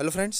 Hello friends,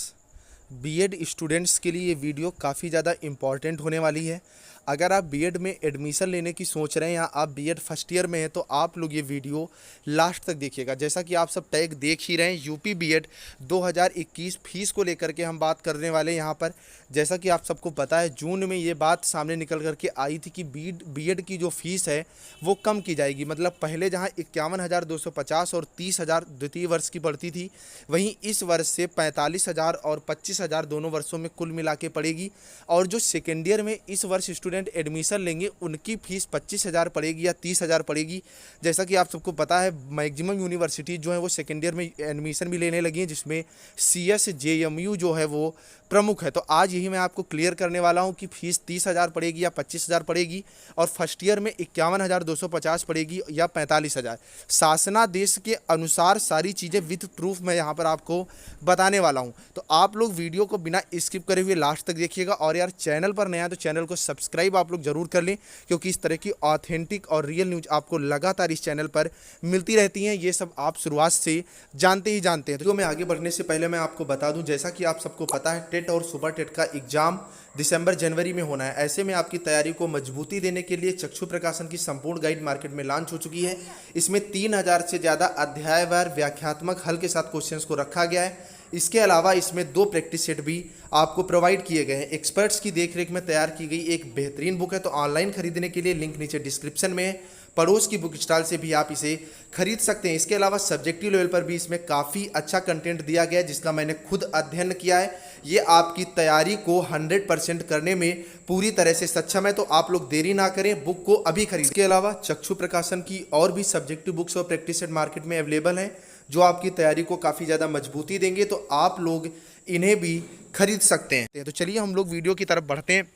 BEd students के लिए ये वीडियो काफ़ी ज़्यादा इम्पॉर्टेंट होने वाली है। अगर आप बीएड में एडमिशन लेने की सोच रहे हैं या आप बीएड फर्स्ट ईयर में हैं तो आप लोग ये वीडियो लास्ट तक देखिएगा। जैसा कि आप सब टैग देख ही रहे हैं, यूपी बीएड 2021 फीस को लेकर के हम बात करने वाले हैं यहाँ पर। जैसा कि आप सबको पता है, जून में ये बात सामने निकल करके आई थी कि बीएड की जो फीस है वो कम की जाएगी। मतलब पहले जहाँ 51,250 और 30,000 द्वितीय वर्ष की पड़ती थी, वहीं इस वर्ष से 45,000 और 25,000 दोनों वर्षों में कुल मिला के पड़ेगी। और जो सेकेंड ईयर में इस वर्ष स्टूडेंट एडमिशन लेंगे उनकी फ़ीस 25,000 पड़ेगी या 30,000 पड़ेगी। जैसा कि आप सबको पता है, मैक्सिमम यूनिवर्सिटी जो है वो सेकेंड ईयर में एडमिशन भी लेने लगी हैं, जिसमें CS JMU जो है वो प्रमुख है। तो आज यही मैं आपको क्लियर करने वाला हूं कि फ़ीस 30,000 पड़ेगी या 25,000 पड़ेगी, और फर्स्ट ईयर में 51,250 पड़ेगी या 45,000। शासनादेश के अनुसार सारी चीज़ें विथ प्रूफ मैं यहाँ पर आपको बताने वाला हूँ। तो आप लोग वीडियो को बिना स्किप करे हुए लास्ट तक देखिएगा। और यार, चैनल पर नया तो चैनल को सब्सक्राइब आप लोग जरूर कर लें, क्योंकि इस तरह की ऑथेंटिक और रियल न्यूज़ आपको लगातार इस चैनल पर मिलती रहती हैं। ये सब आप शुरुआत से जानते ही जानते हैं। तो मैं आगे बढ़ने से पहले मैं आपको बता दूं, जैसा कि आप सबको पता है, टेट और सुपर टेट का एग्जाम दिसंबर जनवरी में होना है। ऐसे में आपकी तैयारी को मजबूती देने के लिए चक्षु प्रकाशन की संपूर्ण गाइड मार्केट में लॉन्च हो चुकी है। इसमें 3,000 से ज़्यादा अध्यायवार व्याख्यात्मक हल के साथ क्वेश्चंस को रखा गया है। इसके अलावा इसमें 2 प्रैक्टिस सेट भी आपको प्रोवाइड किए गए हैं। एक्सपर्ट्स की देखरेख में तैयार की गई एक बेहतरीन बुक है। तो ऑनलाइन खरीदने के लिए लिंक नीचे डिस्क्रिप्शन में है। पड़ोस की बुक स्टॉल से भी आप इसे खरीद सकते हैं। इसके अलावा सब्जेक्टिव लेवल पर भी इसमें काफ़ी अच्छा कंटेंट दिया गया है, जिसका मैंने खुद अध्ययन किया है। ये आपकी तैयारी को 100% करने में पूरी तरह से सक्षम है। तो आप लोग देरी ना करें, बुक को अभी खरीदें। इसके अलावा चक्षु प्रकाशन की और भी सब्जेक्टिव बुक्स और प्रैक्टिस सेट मार्केट में अवेलेबल हैं, जो आपकी तैयारी को काफ़ी ज़्यादा मजबूती देंगे। तो आप लोग इन्हें भी खरीद सकते हैं। तो चलिए हम लोग वीडियो की तरफ बढ़ते हैं।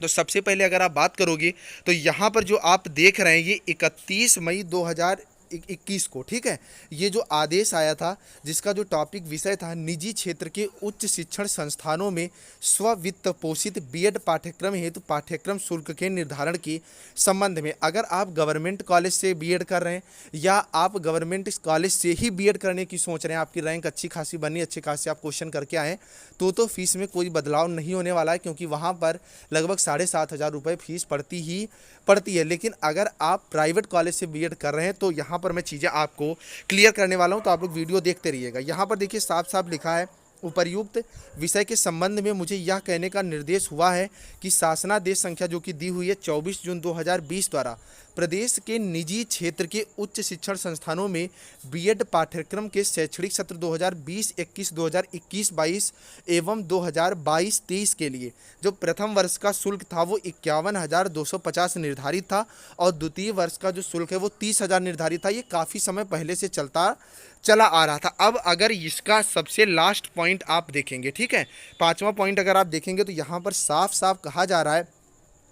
तो सबसे पहले अगर आप बात करोगे तो यहाँ पर जो आप देख रहे हैं, ये 31 मई 2021 को, ठीक है, ये जो आदेश आया था, जिसका जो टॉपिक विषय था निजी क्षेत्र के उच्च शिक्षण संस्थानों में स्ववित्त पोषित बीएड पाठ्यक्रम हेतु पाठ्यक्रम शुल्क के निर्धारण के संबंध में। अगर आप गवर्नमेंट कॉलेज से बीएड कर रहे हैं या आप गवर्नमेंट कॉलेज से ही बीएड करने की सोच रहे हैं, आपकी रैंक अच्छी खासी बनी, अच्छे खासे आप क्वेश्चन करके आए, तो फीस में कोई बदलाव नहीं होने वाला है, क्योंकि वहाँ पर लगभग 7,500 रुपये फीस पड़ती है। लेकिन अगर आप प्राइवेट कॉलेज से बीएड कर रहे हैं तो यहाँ पर मैं चीज़ें आपको क्लियर करने वाला हूँ। तो आप लोग वीडियो देखते रहिएगा। यहाँ पर देखिए साफ साफ लिखा है, उपर्युक्त विषय के संबंध में मुझे यह कहने का निर्देश हुआ है कि शासनादेश संख्या जो कि दी हुई है 24 जून 2020 द्वारा प्रदेश के निजी क्षेत्र के उच्च शिक्षण संस्थानों में बीएड पाठ्यक्रम के शैक्षणिक सत्र 2020-21, 2021-22 एवं 2022-23 के लिए जो प्रथम वर्ष का शुल्क था वो 51,250 निर्धारित था, और द्वितीय वर्ष का जो शुल्क है वो 30,000 निर्धारित था। ये काफ़ी समय पहले से चला आ रहा था। अब अगर इसका सबसे लास्ट पॉइंट आप देखेंगे, ठीक है, 5वां पॉइंट अगर आप देखेंगे तो यहाँ पर साफ साफ कहा जा रहा है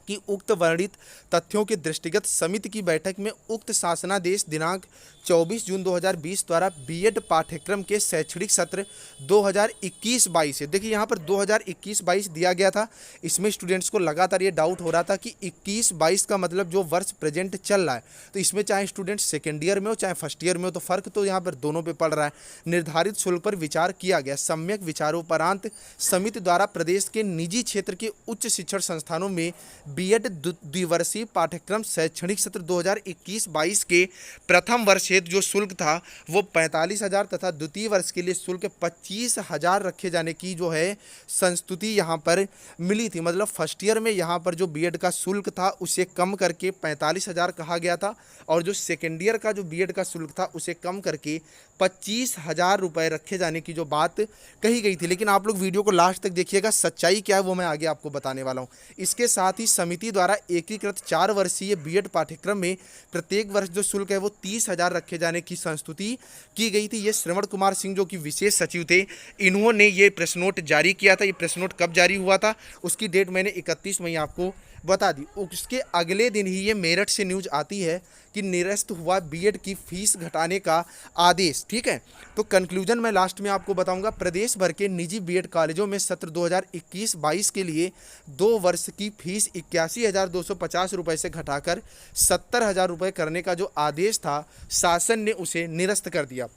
कि उक्त वर्णित तथ्यों के दृष्टिगत समिति की बैठक में उक्त शासनादेश दिनांक 24 जून 2020 द्वारा बीएड पाठ्यक्रम के शैक्षणिक सत्र 2021-22 है। देखिए यहाँ पर 2021-22 दिया गया था। इसमें स्टूडेंट्स को लगातार ये डाउट हो रहा था कि 21-22 का मतलब जो वर्ष प्रेजेंट चल रहा है, तो इसमें चाहे स्टूडेंट सेकेंड ईयर में हो चाहे फर्स्ट ईयर में हो, तो फर्क तो यहाँ पर दोनों पे पड़ रहा है। निर्धारित शुल्क पर विचार किया गया। सम्यक विचारोपरांत समिति द्वारा प्रदेश के निजी क्षेत्र के उच्च शिक्षण संस्थानों में बीएड द्विवर्षीय पाठ्यक्रम शैक्षणिक सत्र 2021-22 के प्रथम वर्ष हेतु जो शुल्क था वो 45,000 तथा द्वितीय वर्ष के लिए शुल्क 25,000 रखे जाने की जो है संस्तुति यहाँ पर मिली थी। मतलब फर्स्ट ईयर में यहाँ पर जो बीएड का शुल्क था उसे कम करके 45,000 कहा गया था, और जो सेकेंड ईयर का जो बीएड का शुल्क था उसे कम करके 25,000 रुपये रखे जाने की जो बात कही गई थी। लेकिन आप लोग वीडियो को लास्ट तक देखिएगा, सच्चाई क्या है वो मैं आगे आपको बताने वाला हूँ। इसके साथ ही समिति द्वारा एकीकृत 4 वर्षीय बीएड पाठ्यक्रम में प्रत्येक वर्ष जो शुल्क है वो 30,000 रखे जाने की संस्तुति की गई थी। ये श्रवण कुमार सिंह जो कि विशेष सचिव थे, इन्होंने ये प्रेस नोट जारी किया था। ये प्रेस नोट कब जारी हुआ था उसकी डेट मैंने 31 मई आपको बता दी। उसके अगले दिन ही ये मेरठ से न्यूज़ आती है कि निरस्त हुआ बीएड की फीस घटाने का आदेश, ठीक है। तो कंक्लूजन मैं लास्ट में आपको बताऊंगा। प्रदेश भर के निजी बीएड कॉलेजों में सत्र 2021-22 के लिए 2 वर्ष की फीस 81,250 रुपये से घटाकर 70,000 रुपये करने का जो आदेश था, शासन ने उसे निरस्त कर दिया।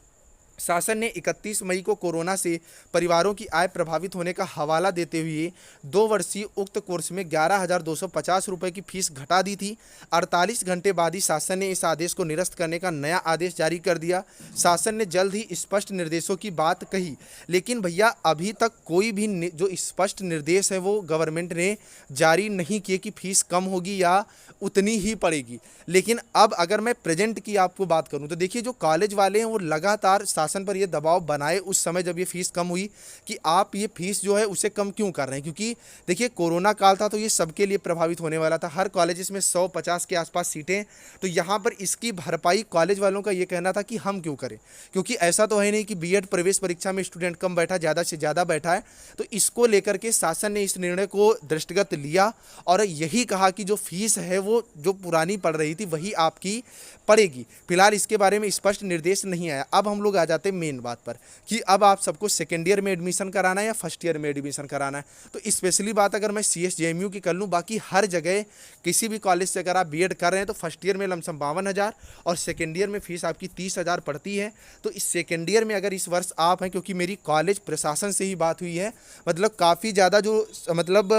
शासन ने 31 मई को कोरोना से परिवारों की आय प्रभावित होने का हवाला देते हुए 2 वर्षीय उक्त कोर्स में 11,250 रुपये की फीस घटा दी थी। 48 घंटे बाद ही शासन ने इस आदेश को निरस्त करने का नया आदेश जारी कर दिया। शासन ने जल्द ही स्पष्ट निर्देशों की बात कही, लेकिन भैया अभी तक कोई भी जो स्पष्ट निर्देश है वो गवर्नमेंट ने जारी नहीं किए कि फीस कम होगी या उतनी ही पड़ेगी। लेकिन अब अगर मैं प्रेजेंट की आपको बात करूं तो देखिए, जो कॉलेज वाले हैं वो लगातार शासन पर ये दबाव बनाए उस समय जब ये फीस कम हुई कि आप ये फीस जो है उसे कम क्यों कर रहे हैं, क्योंकि देखिए कोरोना काल था तो ये सबके लिए प्रभावित होने वाला था। हर कॉलेज में 150 के आसपास सीटें, तो यहाँ पर इसकी भरपाई कॉलेज वालों का ये कहना था कि हम क्यों करें, क्योंकि ऐसा तो है नहीं कि बीएड प्रवेश परीक्षा में स्टूडेंट कम बैठा, ज़्यादा से ज़्यादा बैठा है। तो इसको लेकर के शासन ने इस निर्णय को दृष्टिगत लिया और यही कहा कि जो फीस है वो जो पुरानी पड़ रही थी वही आपकी पड़ेगी। फिलहाल इसके बारे में स्पष्ट निर्देश नहीं आया। अब हम लोग आ जाते हैं मेन बात पर कि अब आप सबको सेकेंड ईयर में एडमिशन कराना है या फर्स्ट ईयर में एडमिशन कराना है। तो स्पेशली बात अगर मैं CSJMU की कर लूँ, बाकी हर जगह किसी भी कॉलेज से अगर आप बीएड कर रहे हैं तो फर्स्ट ईयर में लमसम 52,000 और सेकेंड ईयर में फीस आपकी 30,000 पड़ती है। तो इस सेकेंड ईयर में अगर इस वर्ष आप हैं, क्योंकि मेरी कॉलेज प्रशासन से ही बात हुई है, मतलब काफ़ी ज़्यादा जो मतलब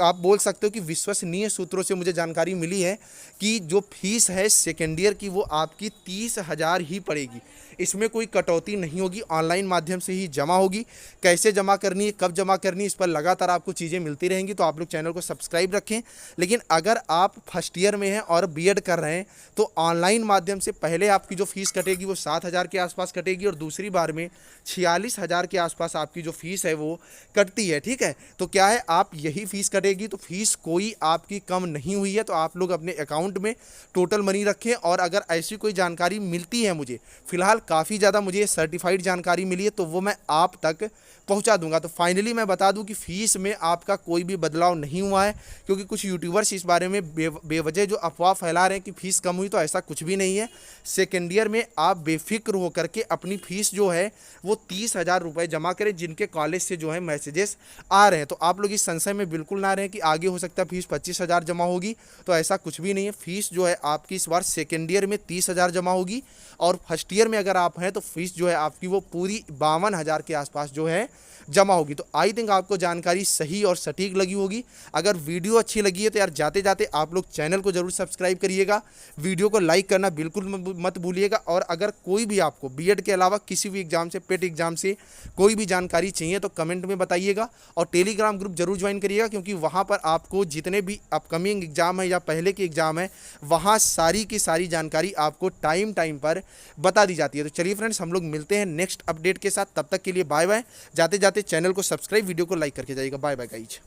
आप बोल सकते हो कि विश्वसनीय सूत्रों से मुझे जानकारी मिली है कि जो फीस है सेकेंड ईयर की वो आपकी 30,000 ही पड़ेगी। इसमें कोई कटौती नहीं होगी, ऑनलाइन माध्यम से ही जमा होगी। कैसे जमा करनी है, कब जमा करनी है, इस पर लगातार आपको चीज़ें मिलती रहेंगी, तो आप लोग चैनल को सब्सक्राइब रखें। लेकिन अगर आप फर्स्ट ईयर में हैं और बीएड कर रहे हैं तो ऑनलाइन माध्यम से पहले आपकी जो फीस कटेगी वो 7,000 के आसपास कटेगी और दूसरी बार में 46,000 के आसपास आपकी जो फीस है वो कटती है। ठीक है, तो क्या है, आप यही फीस कटेगी, तो फीस कोई आपकी कम नहीं हुई है। तो आप लोग अपने अकाउंट में टोटल मनी रखें और अगर ऐसी कोई जानकारी मिलती है, मुझे फिलहाल काफ़ी ज़्यादा मुझे सर्टिफाइड जानकारी मिली है, तो वो मैं आप तक पहुंचा दूंगा। तो फाइनली मैं बता दूं कि फ़ीस में आपका कोई भी बदलाव नहीं हुआ है, क्योंकि कुछ यूट्यूबर्स इस बारे में बेवजह जो अफवाह फैला रहे हैं कि फ़ीस कम हुई, तो ऐसा कुछ भी नहीं है। सेकेंड ईयर में आप बेफिक्र होकर के अपनी फ़ीस जो है वो 30,000 रुपये जमा करें, जिनके कॉलेज से जो है मैसेजेस आ रहे हैं। तो आप लोग इस संशय में बिल्कुल ना रहें कि आगे हो सकता है फीस 25,000 जमा होगी, तो ऐसा कुछ भी नहीं है। फीस जो है आपकी इस बार सेकेंड ईयर में 30,000 जमा होगी और फर्स्ट ईयर में अगर आप हैं तो फीस जो है आपकी वो पूरी 52,000 के आसपास जो है जमा होगी। तो आई थिंक आपको जानकारी सही और सटीक लगी होगी। अगर वीडियो अच्छी लगी है तो यार जाते जाते आप लोग चैनल को जरूर सब्सक्राइब करिएगा, वीडियो को लाइक करना बिल्कुल मत भूलिएगा। और अगर कोई भी आपको बीएड के अलावा किसी भी एग्जाम से, पेट एग्जाम से कोई भी जानकारी चाहिए तो कमेंट में बताइएगा और टेलीग्राम ग्रुप जरूर ज्वाइन करिएगा, क्योंकि वहाँ पर आपको जितने भी अपकमिंग एग्जाम है या पहले के एग्जाम है वहाँ सारी की सारी जानकारी आपको टाइम पर बता दी जाती है। तो चलिए फ्रेंड्स, हम लोग मिलते हैं नेक्स्ट अपडेट के साथ, तब तक के लिए बाय बाय। जाते जाते चैनल को सब्सक्राइब, वीडियो को लाइक करके जाइएगा। Bye bye guys.